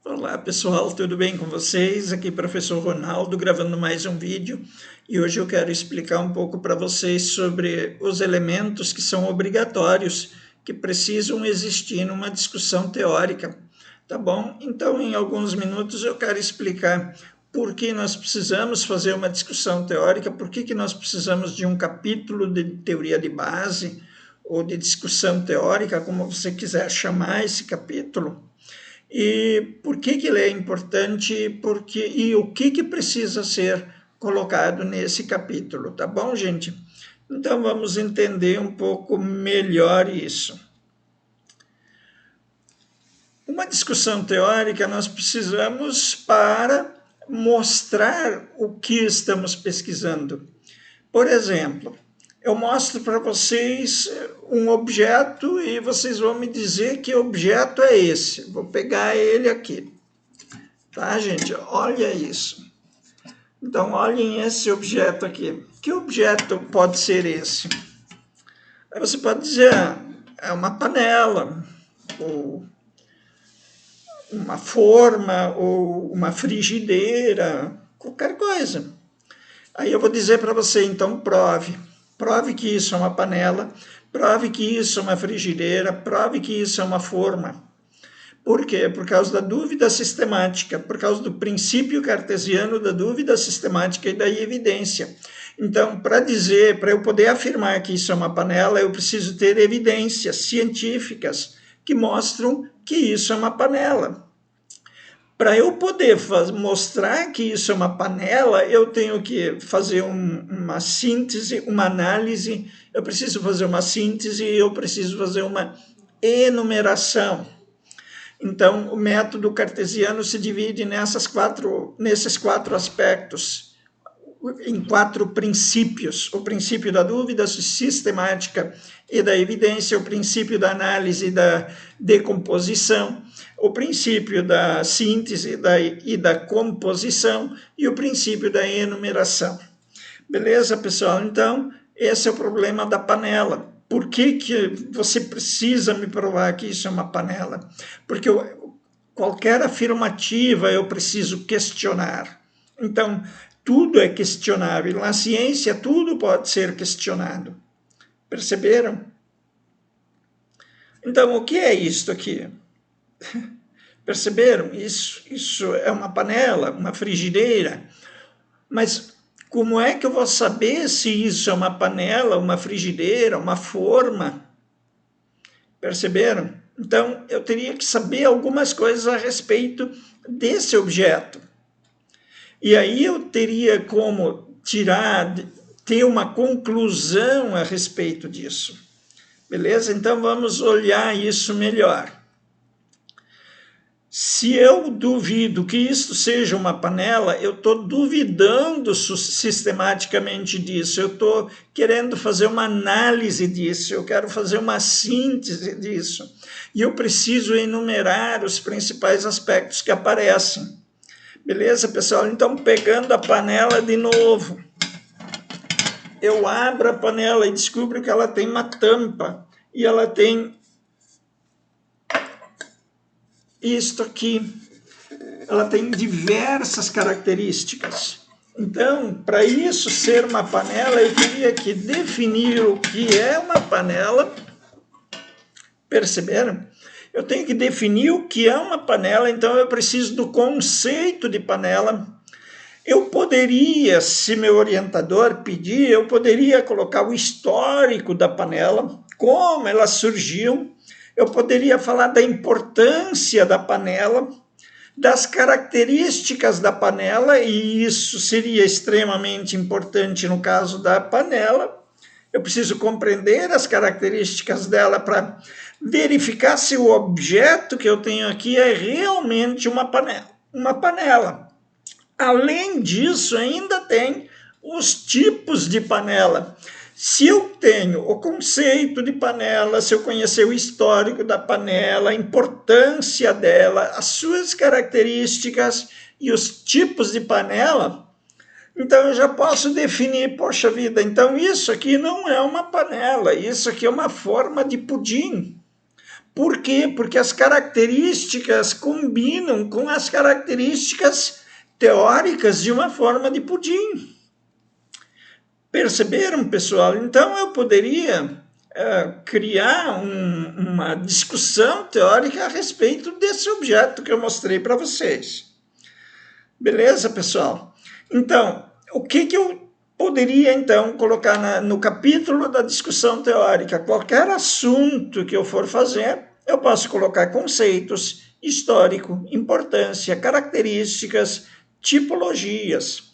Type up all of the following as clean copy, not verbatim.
Olá pessoal, tudo bem com vocês? Aqui professor Ronaldo gravando mais um vídeo e hoje eu quero explicar um pouco para vocês sobre os elementos que são obrigatórios, que precisam existir numa discussão teórica, tá bom? Então em alguns minutos eu quero explicar por que nós precisamos fazer uma discussão teórica, por que nós precisamos de um capítulo de teoria de base ou de discussão teórica, como você quiser chamar esse capítulo. E por que ele é importante e o que precisa ser colocado nesse capítulo, tá bom, gente? Então vamos entender um pouco melhor isso. Uma discussão teórica nós precisamos para mostrar o que estamos pesquisando. Por exemplo, eu mostro para vocês um objeto e vocês vão me dizer que objeto é esse. Vou pegar ele aqui. Tá, gente? Olha isso. Então, olhem esse objeto aqui. Que objeto pode ser esse? Aí você pode dizer, é uma panela, ou uma forma, ou uma frigideira, qualquer coisa. Aí eu vou dizer para você, então, prove. Prove que isso é uma panela, prove que isso é uma frigideira, prove que isso é uma forma. Por quê? Por causa da dúvida sistemática, por causa do princípio cartesiano da dúvida sistemática e da evidência. Então, para eu poder afirmar que isso é uma panela, eu preciso ter evidências científicas que mostram que isso é uma panela. Para eu poder mostrar que isso é uma panela, eu tenho que fazer uma síntese, uma análise, eu preciso fazer uma síntese, eu preciso fazer uma enumeração. Então, o método cartesiano se divide nesses quatro aspectos, em quatro princípios: o princípio da dúvida sistemática e da evidência, o princípio da análise e da decomposição, o princípio da síntese e da composição e o princípio da enumeração. Beleza, pessoal? Então, esse é o problema da panela. Por que você precisa me provar que isso é uma panela? Porque qualquer afirmativa eu preciso questionar. Então, tudo é questionável. Na ciência, tudo pode ser questionado. Perceberam? Então, o que é isto aqui? Perceberam? Isso é uma panela, uma frigideira. Mas como é que eu vou saber se isso é uma panela, uma frigideira, uma forma? Perceberam? Então, eu teria que saber algumas coisas a respeito desse objeto. E aí eu teria como ter uma conclusão a respeito disso. Beleza? Então, vamos olhar isso melhor. Se eu duvido que isto seja uma panela, eu estou duvidando sistematicamente disso, eu estou querendo fazer uma análise disso, eu quero fazer uma síntese disso. E eu preciso enumerar os principais aspectos que aparecem. Beleza, pessoal? Então, pegando a panela de novo, eu abro a panela e descubro que ela tem uma tampa e ela tem isto aqui, ela tem diversas características. Então, para isso ser uma panela, eu teria que definir o que é uma panela. Perceberam? Eu tenho que definir o que é uma panela, então eu preciso do conceito de panela. Eu poderia, se meu orientador pedir, eu poderia colocar o histórico da panela, como elas surgiam. Eu poderia falar da importância da panela, das características da panela, e isso seria extremamente importante no caso da panela. Eu preciso compreender as características dela para verificar se o objeto que eu tenho aqui é realmente uma panela. Além disso, ainda tem os tipos de panela. Se eu tenho o conceito de panela, se eu conhecer o histórico da panela, a importância dela, as suas características e os tipos de panela, então eu já posso definir, poxa vida, então isso aqui não é uma panela, isso aqui é uma forma de pudim. Por quê? Porque as características combinam com as características teóricas de uma forma de pudim. Perceberam, pessoal? Então, eu poderia criar uma discussão teórica a respeito desse objeto que eu mostrei para vocês. Beleza, pessoal? Então, o que eu poderia, então, colocar no capítulo da discussão teórica? Qualquer assunto que eu for fazer, eu posso colocar conceitos, histórico, importância, características, tipologias.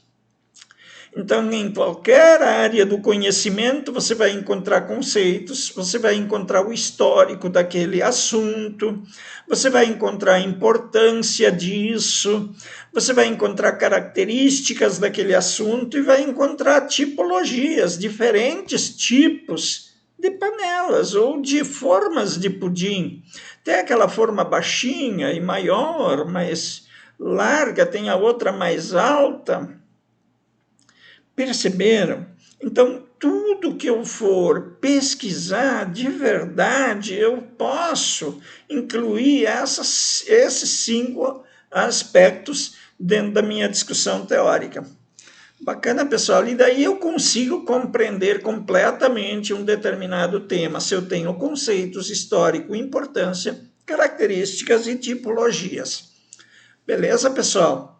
Então, em qualquer área do conhecimento, você vai encontrar conceitos, você vai encontrar o histórico daquele assunto, você vai encontrar a importância disso, você vai encontrar características daquele assunto e vai encontrar tipologias, diferentes tipos de panelas ou de formas de pudim. Tem aquela forma baixinha e maior, mais larga, tem a outra mais alta. Perceberam? Então, tudo que eu for pesquisar de verdade, eu posso incluir esses 5 aspectos dentro da minha discussão teórica. Bacana, pessoal. E daí eu consigo compreender completamente um determinado tema, se eu tenho conceitos, histórico, importância, características e tipologias. Beleza, pessoal?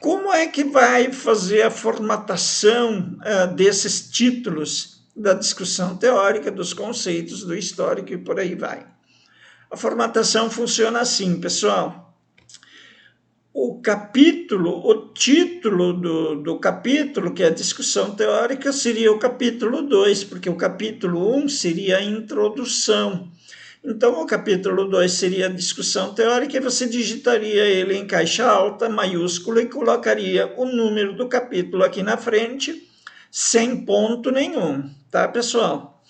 Como é que vai fazer a formatação desses títulos da discussão teórica, dos conceitos, do histórico e por aí vai? A formatação funciona assim, pessoal. O título do capítulo, que é a discussão teórica, seria o capítulo 2, porque o capítulo 1 seria a introdução. Então, o capítulo 2 seria a discussão teórica e você digitaria ele em caixa alta, maiúscula, e colocaria o número do capítulo aqui na frente, sem ponto nenhum, tá, pessoal?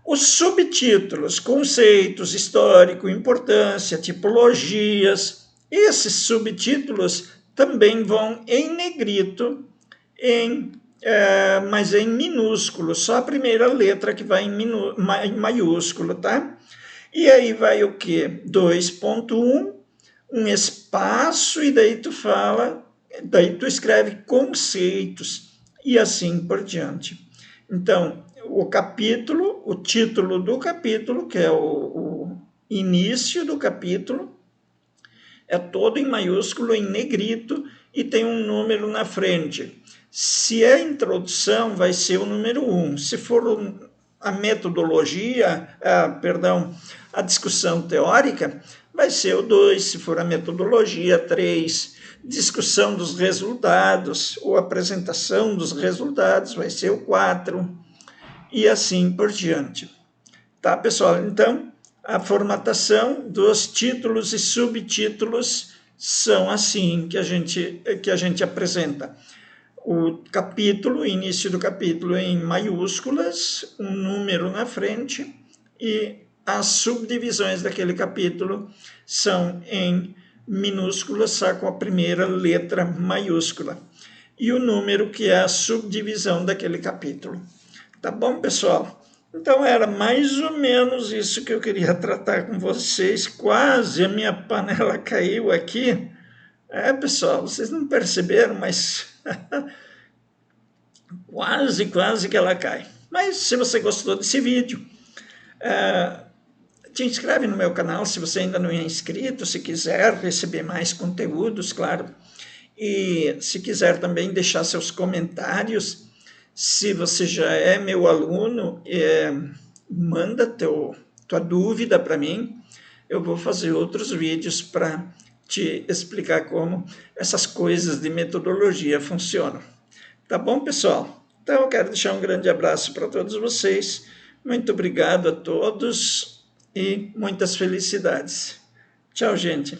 Os subtítulos, conceitos, histórico, importância, tipologias, esses subtítulos também vão em negrito, mas em minúsculo, só a primeira letra que vai em maiúsculo, tá? E aí vai o quê? 2.1, um espaço, e daí tu escreve conceitos, e assim por diante. Então, o título do capítulo, que é o início do capítulo, é todo em maiúsculo, em negrito, e tem um número na frente. Se é introdução, vai ser o número 1. Se for a metodologia, a discussão teórica, vai ser o 2, se for a metodologia, 3, discussão dos resultados ou apresentação dos resultados, vai ser o 4, e assim por diante. Tá, pessoal? Então, a formatação dos títulos e subtítulos são assim que a gente apresenta. O capítulo, o início do capítulo em maiúsculas, um número na frente, e as subdivisões daquele capítulo são em minúsculas, só com a primeira letra maiúscula. E o número que é a subdivisão daquele capítulo. Tá bom, pessoal? Então, era mais ou menos isso que eu queria tratar com vocês. Quase a minha panela caiu aqui. Pessoal, vocês não perceberam, mas quase que ela cai. Mas se você gostou desse vídeo, te inscreve no meu canal se você ainda não é inscrito, se quiser receber mais conteúdos, claro. E se quiser também deixar seus comentários, se você já é meu aluno, manda tua dúvida para mim. Eu vou fazer outros vídeos para te explicar como essas coisas de metodologia funcionam. Tá bom, pessoal? Então, eu quero deixar um grande abraço para todos vocês. Muito obrigado a todos e muitas felicidades. Tchau, gente.